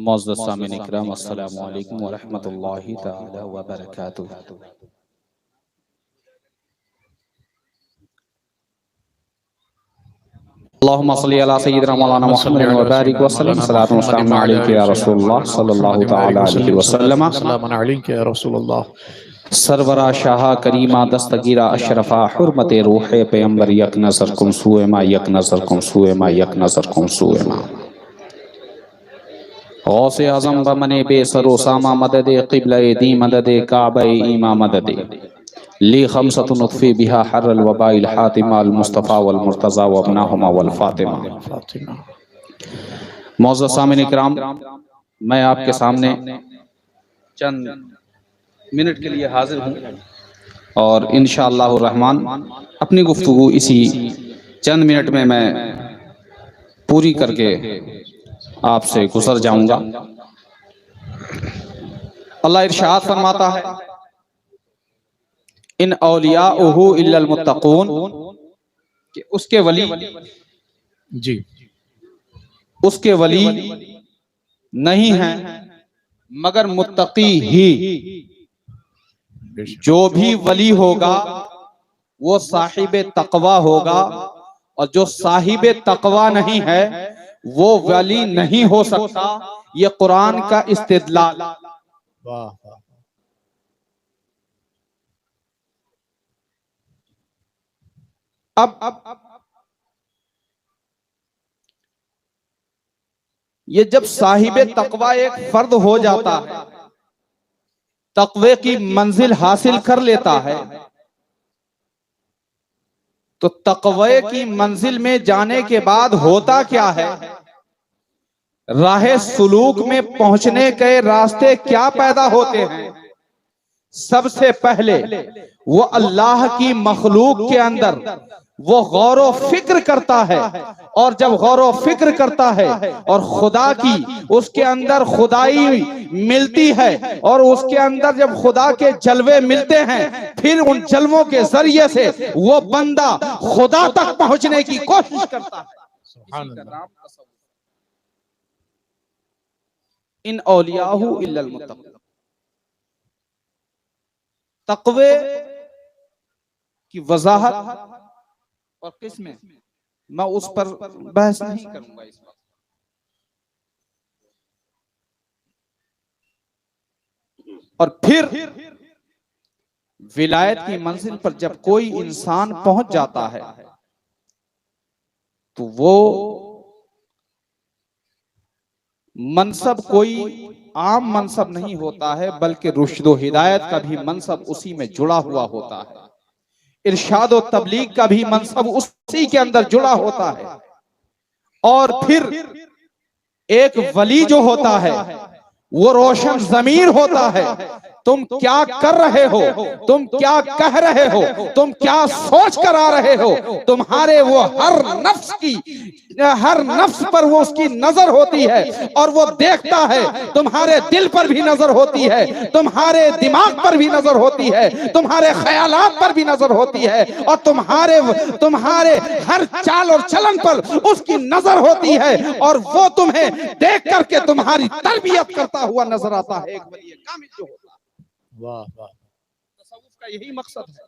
मुअज़्ज़ज़ सामिन इकराम, अस्सलामु अलैकुम व रहमतुल्लाहि तआला व बरकातुहू। अल्लाहुम्मा सल्लि अला सय्यिदिना मौलाना मुहम्मद व बारिक व सल्लिम सलातन व सलाम अलैका या रसूलल्लाह सल्लल्लाहु तआला अलैहि वसल्लम। सलामुन अलैका या रसूलल्लाह। सरवरा शाह करीमा दस्तगीरा अशरफा हुर्मत रूह पैगंबर यक नजर कुम सुए मा यक नजर कुम सुए मा यक नजर कुम सुए मा गौसे आज़म बमने बेसरो सामा मददे क़िबला दी मददे काबा ईमा मददे ली खमसतुन नुत्फ़ी बिहा हर्रल वबाइल हातिमा अल मुस्तफ़ा वल मुर्तज़ा व अब्नाहुमा वल फातिमा। मुअज़्ज़ज़ सामिन इकराम, मैं आपके सामने चंद मिनट के लिए हाजिर हूँ और इंशाअल्लाह रहमान अपनी गुफ्तगू इसी चंद मिनट में मैं पूरी करके आपसे गुजर जाऊंगा। अल्लाह इरशाद फरमाता है, इन औलियाउहु इल्लल मुत्तकून, कि उसके वली जी उसके वली नहीं हैं मगर मुत्तकी ही। जो भी वली होगा वो साहिबे तकवा होगा और जो साहिबे तकवा नहीं है वो वली नहीं हो सकता। ये कुरान का इस्तिदलाल। वाह वाह। अब ये जब साहिबे तकवा एक फर्द हो जाता है, तकवे की मंजिल हासिल कर लेता है, तो तकवे की मंजिल में जाने के बाद होता क्या है, राहे सुलूक में पहुंचने के रास्ते क्या पैदा होते हैं। सबसे पहले वो अल्लाह की मखलूक के अंदर वो गौर फिक्र करता है, और जब गौर फिक्र करता है और खुदा की उसके अंदर खुदाई मिलती है और उसके अंदर जब खुदा के जलवे मिलते हैं, फिर उन जलवों के जरिए से वो बंदा खुदा तक पहुंचने की कोशिश करता है। इन औलियाहु इल्लल मुत्तक़ून। तक़वे की वजाहत और किस्में मैं उस पर बहस नहीं करूंगा इस वक्त। और फिर विलायत की मंजिल पर जब कोई इंसान पहुंच जाता है तो वो मनसब कोई आम मनसब नहीं होता है, बल्कि रुश्द हिदायत का भी मनसब उसी में जुड़ा हुआ होता है। इरशाद और तबलीग का भी मनसब उसी के अंदर जुड़ा होता है। और फिर एक वली जो होता है वो रोशन ज़मीर होता है। तुम क्या कर रहे हो, तुम क्या कह रहे हो, तुम क्या सोच कर आ रहे हो, तुम्हारे वो हर नफ्स पर वो उसकी नजर होती है और वो देखता है। तुम्हारे दिल पर भी नजर होती है, तुम्हारे दिमाग पर भी नजर होती है, तुम्हारे ख्यालात पर भी नजर होती है, और तुम्हारे हर चाल और चलन पर उसकी नजर होती है, और वो तुम्हें देख करके तुम्हारी तरबियत करता हुआ नजर आता है। एक वली कामिल जो होता है। वाह वाह। तसव्वुफ का यही मकसद है।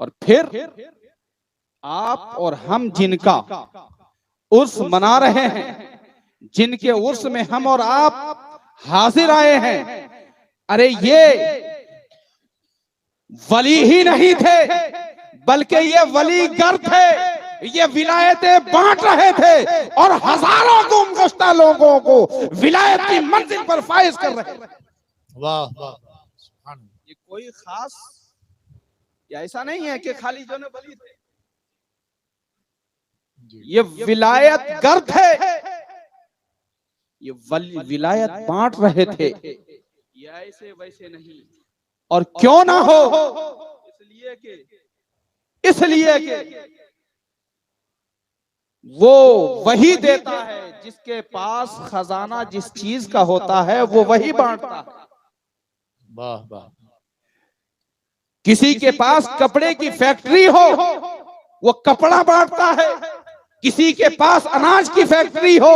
और फिर आप और हम जिनका उर्स मना रहे हैं, जिनके उर्स में हम और आप हाजिर आए हैं, अरे ये वली ही नहीं थे, बल्कि ये वलीगर थे। ये विलायतें बांट रहे थे और हजारों गुमगुश्ता लोगों को विलायत की मंजिल पर फाइज कर रहे थे। वाह वाह। ये कोई खास ऐसा नहीं है कि खाली जो न वली थे, ये विलायत गर्द है। ये विलायत बांट रहे थे, ये ऐसे वैसे नहीं। और क्यों ना हो, इसलिए कि वो वही देता है जिसके पास खजाना जिस चीज का होता है वो वही बांटता है। वाह वाह। किसी के पास कपड़े की फैक्ट्री हो वो कपड़ा बांटता है, किसी के पास अनाज की फैक्ट्री हो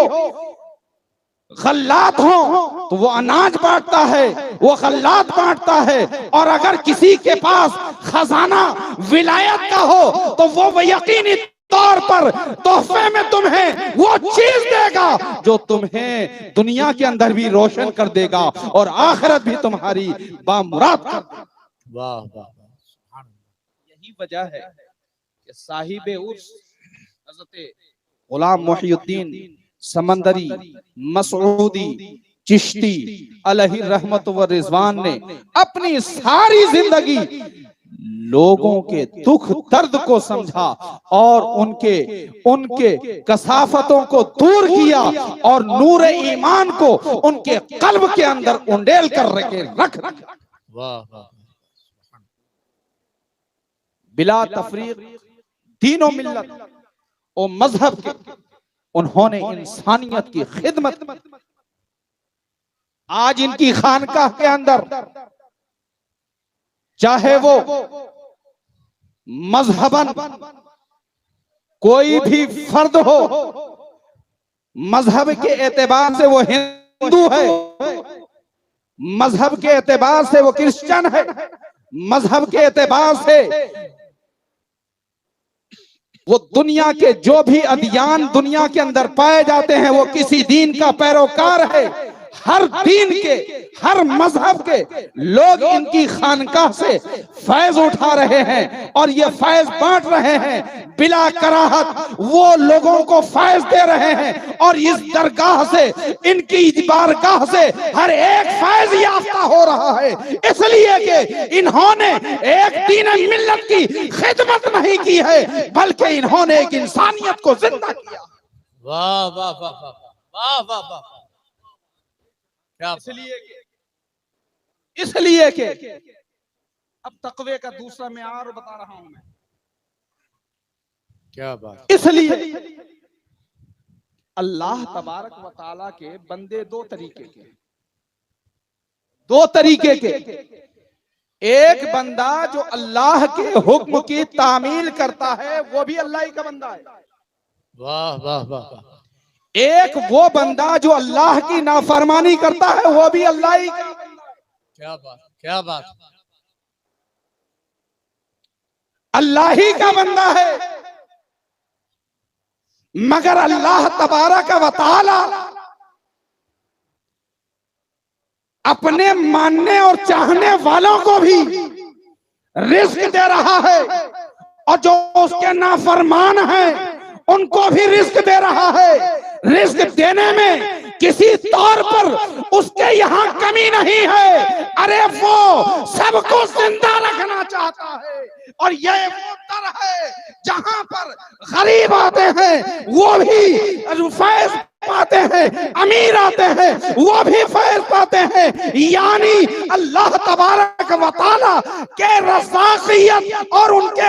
गल्लात हो तो वो अनाज बांटता है, वो गल्लात बांटता है। और अगर किसी के पास खजाना विलायत का हो तो वो यकीनी तौर पर तोहफे में तुम्हें वो चीज देगा जो तुम्हें दुनिया के अंदर भी रोशन कर देगा और आखिरत भी तुम्हारी बामुराद कर देगा। वाह वाह वाह। यही वजह है कि साहिब उर्स हज़रत गुलाम मुहियुद्दीन समंदरी मसऊदी चिश्ती अलैहि रहमत व रिजवान ने अपनी सारी जिंदगी लोगों के दुख दर्द को समझा और उनके कसाफतों को दूर किया और नूर ईमान को उनके कल्ब के अंदर उंडेल कर रख दिया। वाह वाह। बिला तफरीक दीनो मिल्लत और मजहब के उन्होंने इंसानियत की खिदमत। आज इनकी खानकाह के अंदर चाहे वो मजहबन कोई भी फर्द हो, मजहब के एतबार से वो हिंदू है, मजहब के एतबार से वो क्रिश्चियन है, मजहब के एतबार से वो दुनिया के जो भी अदियान दुनिया के अंदर पाए जाते हैं वो किसी दीन का पैरोकार है। हर दीन के, हर मजहब के लोग इनकी खानकाह से फैज उठा रहे हैं और ये फैज बांट रहे हैं। बिला कराहत वो लोगों को फैज दे रहे हैं और इस दरगाह से, इनकी बारगाह से हर एक फैज याफ्ता हो रहा है, इसलिए कि इन्होंने एक दीन मिल्लत की खिदमत नहीं की है बल्कि इन्होंने एक इंसानियत को जिंदा किया। वाह वाह वाह वाह वाह वाह। इसलिए कि अब तकवे का दूसरा मेयार बता रहा हूं मैं। क्या बात। इसलिए अल्लाह तबारक व तआला के बंदे दो तरीके के। एक बंदा जो अल्लाह के हुक्म की तामील करता है वो भी अल्लाह ही का बंदा है। वाह वाह वाह। एक वो बंदा जो अल्लाह की नाफरमानी करता है वो भी अल्लाह ही का बंदा है। क्या बात, क्या बात। अल्लाह ही का बंदा है, मगर अल्लाह तबारक व तआला अपने मानने और चाहने वालों को भी रिस्क दे रहा है और जो उसके नाफरमान हैं उनको भी रिस्क दे रहा है। रिस्क देने में किसी तौर पर उसके यहाँ कमी नहीं है। अरे वो सबको जिंदा रखना चाहता है और ये वो दर है जहां पर गरीब आते हैं वो भी फैज पाते हैं, अमीर आते हैं वो भी फैज पाते हैं। यानी अल्लाह तबारक व तआला के रज़ाक़ियत और उनके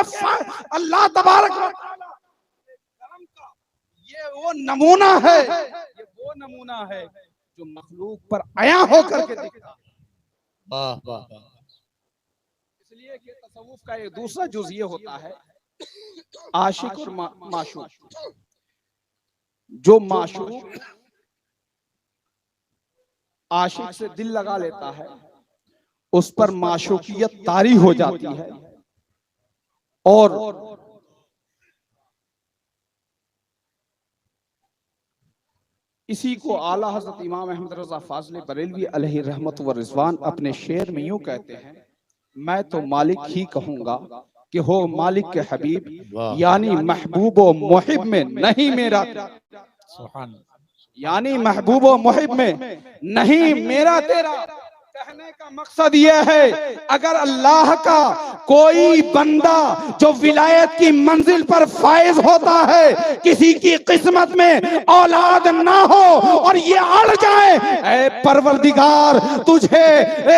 अल्लाह तबारक व तआला करम का ये वो नमूना है, ये वो नमूना है जो मखलूक पर आया होकर के दिखता। वाह वाह वाह। इसलिए कि तसव्वुफ का एक दूसरा जुज़ ये होता है आशिक और माशूक। जो माशूक आशिक से दिल लगा लेता है उस पर माशूकियत तारी हो जाती है और इसी को आला हज़रत इमाम अहमद रज़ा फाज़िल बरेलवी अलैहि रहमत व रिज़वान अपने शेर में यूं कहते हैं, मैं तो मालिक ही कहूंगा कि हो मालिक के हबीब, यानी महबूब व मुहिब में नहीं मेरा, यानी महबूब व मुहिब में नहीं मेरा तेरा। कहने का मकसद यह है अगर अल्लाह का कोई बंदा जो विलायत की मंजिल पर फायज होता है, किसी की किस्मत में औलाद ना हो और ये अड़ जाए, ऐ परवरदिगार तुझे,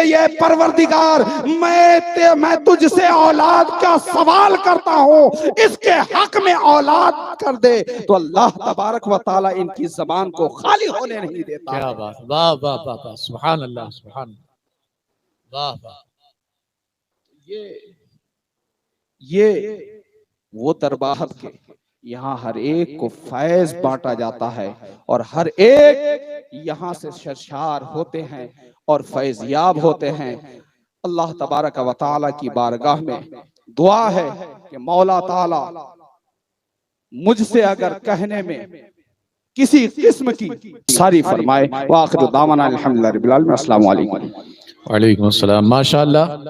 ये परवरदिगार मैं तुझसे औलाद का सवाल करता हूँ, इसके हक में औलाद कर दे, तो अल्लाह तबारक व तआला इनकी जबान को खाली होने नहीं देता। क्या बात। वाह वाह वाह वाह। सुभान अल्लाह, सुभान अल्लाह। वाह वाह। ये ये वो दरबार के, यहाँ हर एक को फैज बांटा जाता है और हर एक यहाँ से सरशार होते हैं और फैज़याब होते हैं। अल्लाह तबारक व तआला की बारगाह में दुआ है कि मौला ताला मुझसे अगर कहने में किसी किस्म की सारी फरमाए। व आखिर दावाना अल्हम्दुलिल्लाहि रब्बिल आलमीन। अस्सलामु अलैकुम। वालेकुम अस्सलाम। माशाअल्लाह।